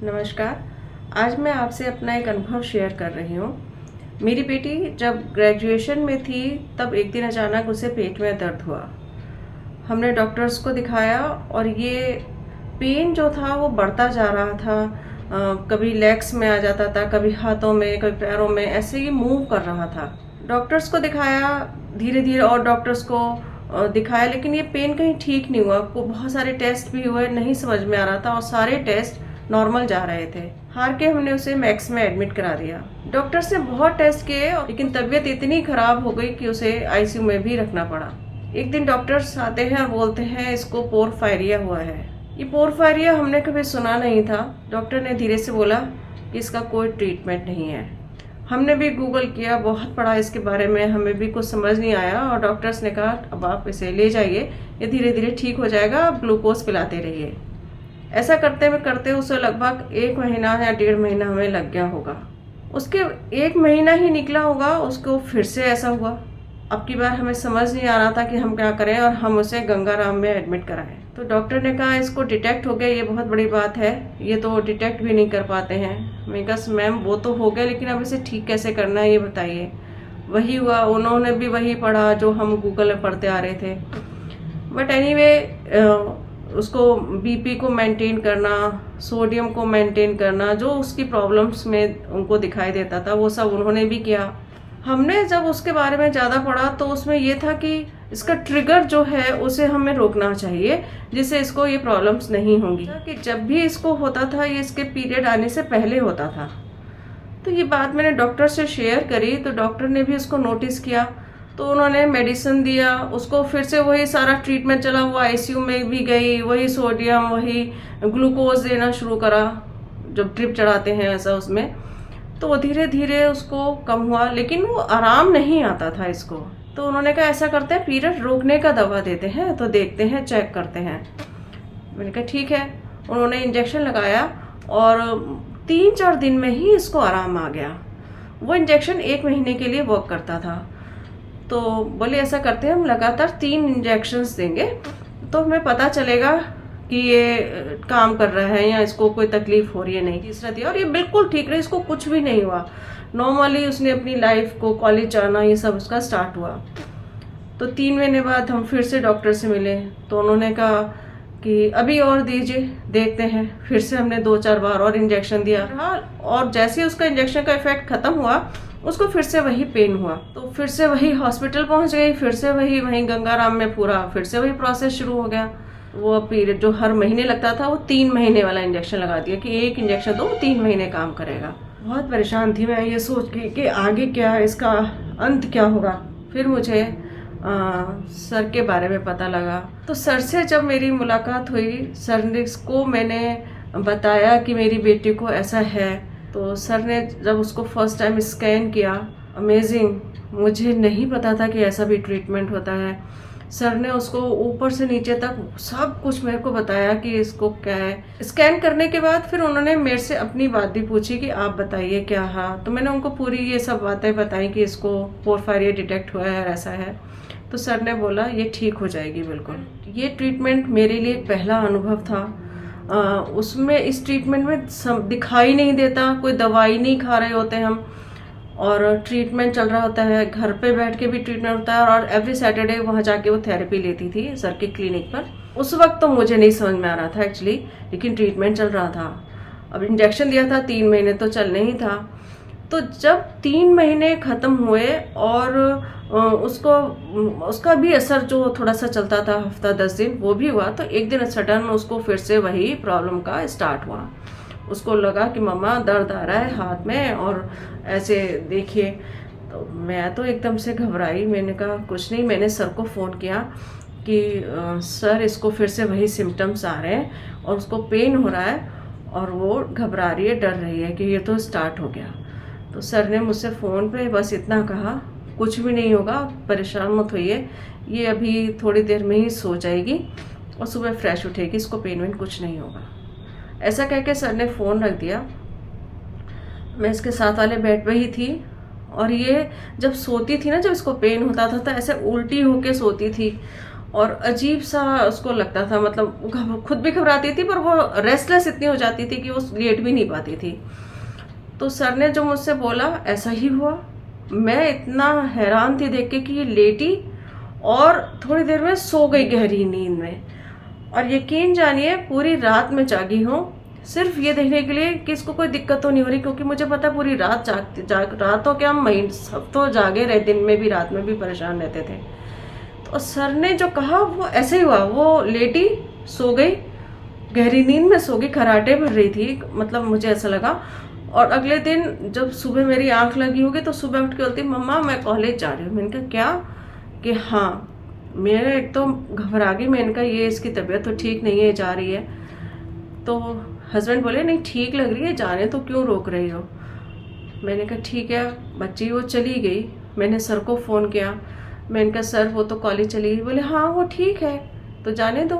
नमस्कार। आज मैं आपसे अपना एक अनुभव शेयर कर रही हूँ। मेरी बेटी जब ग्रेजुएशन में थी तब एक दिन अचानक उसे पेट में दर्द हुआ। हमने डॉक्टर्स को दिखाया और ये पेन जो था वो बढ़ता जा रहा था। कभी लेग्स में आ जाता था, कभी हाथों में, कभी पैरों में, ऐसे ही मूव कर रहा था। डॉक्टर्स को दिखाया धीरे धीरे और डॉक्टर्स को दिखाया, लेकिन ये पेन कहीं ठीक नहीं हुआ। को बहुत सारे टेस्ट भी हुए, नहीं समझ में आ रहा था और सारे टेस्ट नॉर्मल जा रहे थे। हार के हमने उसे मैक्स में एडमिट करा दिया। डॉक्टर्स ने बहुत टेस्ट किए लेकिन तबीयत इतनी खराब हो गई कि उसे आईसीयू में भी रखना पड़ा। एक दिन डॉक्टर्स आते हैं और बोलते हैं इसको पोरफायरिया हुआ है। ये पोरफायरिया हमने कभी सुना नहीं था। डॉक्टर ने धीरे से बोला कि इसका कोई ट्रीटमेंट नहीं है। हमने भी गूगल किया, बहुत पढ़ा इसके बारे में, हमें भी कुछ समझ नहीं आया और डॉक्टर्स ने कहा अब आप इसे ले जाइए, ये धीरे धीरे ठीक हो जाएगा, आप ग्लूकोज पिलाते रहिए। ऐसा करते उसे लगभग 1 महीना या 1.5 महीना हमें लग गया होगा। उसके 1 महीना ही निकला होगा, उसको फिर से ऐसा हुआ। अब की बार हमें समझ नहीं आ रहा था कि हम क्या करें और हम उसे गंगाराम में एडमिट कराएं। तो डॉक्टर ने कहा इसको डिटेक्ट हो गया, ये बहुत बड़ी बात है, ये तो डिटेक्ट भी नहीं कर पाते हैं। मैं कहा मैम वो तो हो गया, लेकिन अब इसे ठीक कैसे करना है ये बताइए। वही हुआ, उन्होंने भी वही पढ़ा जो हम गूगल में पढ़ते आ रहे थे। बट एनीवे उसको बीपी को मेंटेन करना, सोडियम को मेंटेन करना, जो उसकी प्रॉब्लम्स में उनको दिखाई देता था वो सब उन्होंने भी किया। हमने जब उसके बारे में ज़्यादा पढ़ा तो उसमें ये था कि इसका ट्रिगर जो है उसे हमें रोकना चाहिए, जिससे इसको ये प्रॉब्लम्स नहीं होंगी। कि जब भी इसको होता था ये इसके पीरियड आने से पहले होता था। तो ये बात मैंने डॉक्टर से शेयर करी तो डॉक्टर ने भी उसको नोटिस किया, तो उन्होंने मेडिसिन दिया। उसको फिर से वही सारा ट्रीटमेंट चला, वो आईसीयू में भी गई, वही सोडियम, वही ग्लूकोज देना शुरू करा, जब ड्रिप चढ़ाते हैं ऐसा उसमें। तो वो धीरे धीरे उसको कम हुआ, लेकिन वो आराम नहीं आता था इसको। तो उन्होंने कहा ऐसा करते हैं पीरियड रोकने का दवा देते हैं, तो देखते हैं, चेक करते हैं। मैंने कहा ठीक है। उन्होंने इंजेक्शन लगाया और 3-4 दिन में ही इसको आराम आ गया। वो इंजेक्शन 1 महीने के लिए वर्क करता था। तो बोले ऐसा करते हैं हम लगातार 3 इंजेक्शंस देंगे तो हमें पता चलेगा कि ये काम कर रहा है या इसको कोई तकलीफ हो रही है नहीं। तीसरा दिया और ये बिल्कुल ठीक रही, इसको कुछ भी नहीं हुआ। नॉर्मली उसने अपनी लाइफ को, कॉलेज जाना, ये सब उसका स्टार्ट हुआ। तो 3 महीने बाद हम फिर से डॉक्टर से मिले तो उन्होंने कहा कि अभी और दीजिए, देखते हैं। फिर से हमने 2-4 बार और इंजेक्शन दिया और जैसे ही उसका इंजेक्शन का इफेक्ट खत्म हुआ उसको फिर से वही पेन हुआ। तो फिर से वही हॉस्पिटल पहुंच गई, फिर से वहीं गंगाराम में पूरा फिर से वही प्रोसेस शुरू हो गया। वो पीरियड जो हर महीने लगता था वो 3 महीने वाला इंजेक्शन लगा दिया कि एक इंजेक्शन दो, 3 महीने काम करेगा। बहुत परेशान थी मैं ये सोच के कि आगे क्या, इसका अंत क्या होगा। फिर मुझे सर के बारे में पता लगा। तो सर से जब मेरी मुलाकात हुई, सर ने को मैंने बताया कि मेरी बेटी को ऐसा है। तो सर ने जब उसको फर्स्ट टाइम स्कैन किया, अमेजिंग, मुझे नहीं पता था कि ऐसा भी ट्रीटमेंट होता है। सर ने उसको ऊपर से नीचे तक सब कुछ मेरे को बताया कि इसको क्या है। स्कैन करने के बाद फिर उन्होंने मेरे से अपनी बात भी पूछी कि आप बताइए क्या है। तो मैंने उनको पूरी ये सब बातें बताई कि इसको पोरफायरिया डिटेक्ट हुआ है और ऐसा है। तो सर ने बोला ये ठीक हो जाएगी बिल्कुल। ये ट्रीटमेंट मेरे लिए पहला अनुभव था। उसमें इस ट्रीटमेंट में दिखाई नहीं देता, कोई दवाई नहीं खा रहे होते हम, और ट्रीटमेंट चल रहा होता है। घर पे बैठ के भी ट्रीटमेंट होता है और एवरी सैटरडे वहाँ जाके वो थेरेपी लेती थी सर के क्लिनिक पर। उस वक्त तो मुझे नहीं समझ में आ रहा था एक्चुअली, लेकिन ट्रीटमेंट चल रहा था। अब इंजेक्शन दिया था 3 महीने तो चलने ही था। तो जब 3 महीने ख़त्म हुए और उसका भी असर जो थोड़ा सा चलता था, हफ्ता 10 दिन, वो भी हुआ। तो एक दिन सडन उसको फिर से वही प्रॉब्लम का स्टार्ट हुआ। उसको लगा कि मम्मा दर्द आ रहा है हाथ में और ऐसे देखिए। तो मैं तो एकदम से घबराई। मैंने कहा कुछ नहीं। मैंने सर को फ़ोन किया कि सर इसको फिर से वही सिम्टम्स आ रहे हैं और उसको पेन हो रहा है और वो घबरा रही है, डर रही है कि ये तो स्टार्ट हो गया। तो सर ने मुझसे फ़ोन पे बस इतना कहा, कुछ भी नहीं होगा, परेशान मत होइए, ये अभी थोड़ी देर में ही सो जाएगी और सुबह फ्रेश उठेगी, इसको पेन वेन कुछ नहीं होगा। ऐसा कह के सर ने फ़ोन रख दिया। मैं इसके साथ वाले बेड पे ही थी और ये जब सोती थी ना, जब इसको पेन होता था तो ऐसे उल्टी होके सोती थी और अजीब सा उसको लगता था, मतलब खुद भी घबराती थी, पर वो रेस्टलेस इतनी हो जाती थी कि वो लेट भी नहीं पाती थी। तो सर ने जो मुझसे बोला ऐसा ही हुआ। मैं इतना हैरान थी देख के कि ये लेटी और थोड़ी देर में सो गई गहरी नींद में। और यकीन जानिए पूरी रात में जागी हूँ, सिर्फ ये देखने के लिए कि इसको कोई दिक्कत तो नहीं हो रही, क्योंकि मुझे पता है पूरी रात रात हो क्या, हम सब तो जागे रहे, दिन में भी रात में भी परेशान रहते थे। तो सर ने जो कहा वो ऐसे ही हुआ। वो लेटी सो गई, गहरी नींद में सो गई, खराटे भर रही थी, मतलब मुझे ऐसा लगा। और अगले दिन जब सुबह मेरी आंख लगी होगी तो सुबह उठ के बोलती, मम्मा मैं कॉलेज जा रही हूँ। मैंने कहा क्या? कि हाँ। मेरे एक तो घबरा गई, मैंने कहा ये इसकी तबीयत तो ठीक नहीं है, जा रही है। तो हस्बैंड बोले नहीं ठीक लग रही है, जाने तो क्यों रोक रही हो। मैंने कहा ठीक है। बच्ची वो चली गई। मैंने सर को फ़ोन किया, मैंने कहा सर वो तो कॉलेज चली गई। बोले हाँ वो ठीक है, तो जाने दो,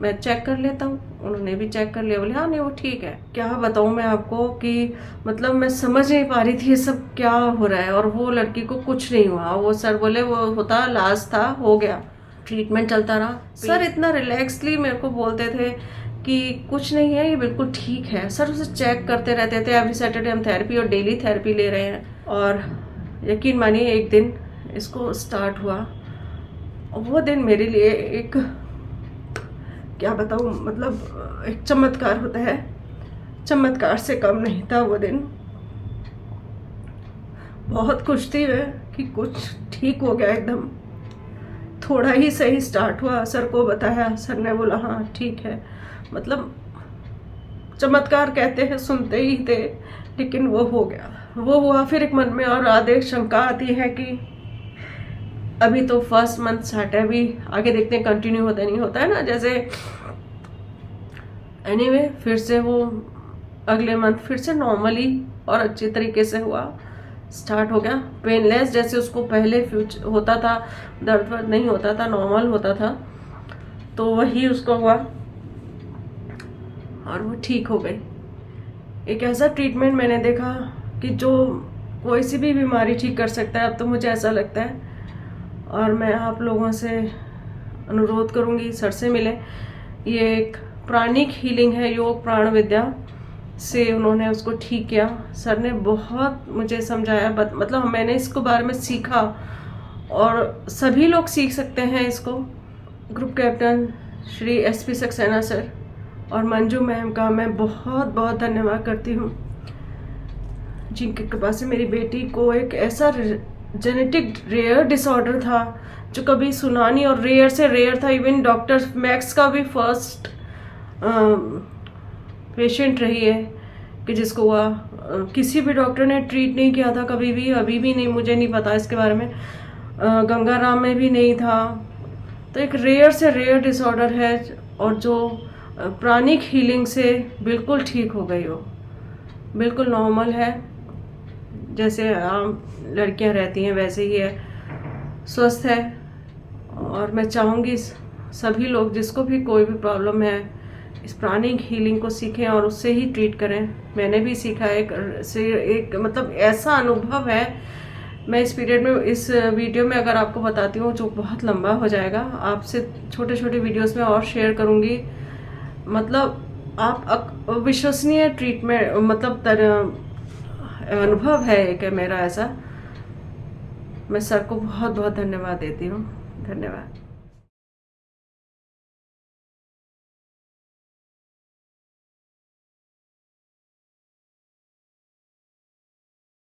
मैं चेक कर लेता हूँ। उन्होंने भी चेक कर लिया, बोले हाँ नहीं वो ठीक है। क्या बताऊँ मैं आपको कि मतलब मैं समझ नहीं पा रही थी ये सब क्या हो रहा है। और वो लड़की को कुछ नहीं हुआ। वो सर बोले वो होता लास्ट था, हो गया, ट्रीटमेंट चलता रहा। सर इतना रिलैक्सली मेरे को बोलते थे कि कुछ नहीं है, ये बिल्कुल ठीक है। सर उसे चेक करते रहते थे, एवरी सैटरडे हम थेरेपी और डेली थेरेपी ले रहे हैं। और यकीन मानिए एक दिन इसको स्टार्ट हुआ, और वो दिन मेरे लिए एक क्या बताऊँ, मतलब एक चमत्कार होता है, चमत्कार से कम नहीं था वो दिन। बहुत खुश थी मैं कि कुछ ठीक हो गया एकदम। थोड़ा ही सही स्टार्ट हुआ, सर को बताया, सर ने बोला हाँ ठीक है। मतलब चमत्कार कहते हैं, सुनते ही थे, लेकिन वो हो गया, वो हुआ। फिर एक मन में और आधे शंका आती है कि अभी तो फर्स्ट मंथ स्टार्ट है, अभी आगे देखते हैं कंटिन्यू होता नहीं होता है ना, जैसे एनीवे फिर से वो अगले मंथ फिर से नॉर्मली और अच्छे तरीके से हुआ, स्टार्ट हो गया। पेनलेस, जैसे उसको पहले फ्यूचर होता था, दर्द वर्द नहीं होता था, नॉर्मल होता था, तो वही उसको हुआ और वो ठीक हो गई। एक ऐसा ट्रीटमेंट मैंने देखा कि जो कोई सी भी बीमारी ठीक कर सकता है, अब तो मुझे ऐसा लगता है। और मैं आप लोगों से अनुरोध करूंगी, सर से मिलें। ये एक प्राणिक हीलिंग है, योग प्राण विद्या से उन्होंने उसको ठीक किया। सर ने बहुत मुझे समझाया, मतलब मैंने इसको बारे में सीखा, और सभी लोग सीख सकते हैं इसको। Group captain Shri SP Saxena sir और मंजू मैम का मैं बहुत बहुत धन्यवाद करती हूँ, जिनकी कृपा से मेरी बेटी को एक ऐसा जेनेटिक रेयर डिसऑर्डर था जो कभी सुना नहीं, और रेयर से रेयर था। इवन डॉक्टर मैक्स का भी फर्स्ट पेशेंट रही है कि जिसको हुआ। किसी भी डॉक्टर ने ट्रीट नहीं किया था कभी भी, अभी भी नहीं, मुझे नहीं पता इसके बारे में। गंगाराम में भी नहीं था। तो एक रेयर से रेयर डिसऑर्डर है, और जो प्राणिक हीलिंग से बिल्कुल ठीक हो गई हो, बिल्कुल नॉर्मल है, जैसे आम लड़कियां रहती हैं वैसे ही है, स्वस्थ है। और मैं चाहूँगी सभी लोग जिसको भी कोई भी प्रॉब्लम है इस प्राणिक हीलिंग को सीखें और उससे ही ट्रीट करें। मैंने भी सीखा है, एक मतलब ऐसा अनुभव है। मैं इस पीरियड में, इस वीडियो में अगर आपको बताती हूँ जो बहुत लंबा हो जाएगा, आपसे छोटे छोटे वीडियोस में और शेयर करूँगी। मतलब आप विश्वसनीय ट्रीटमेंट, मतलब अनुभव है एक मेरा ऐसा। मैं सर को बहुत बहुत धन्यवाद देती हूँ। धन्यवाद।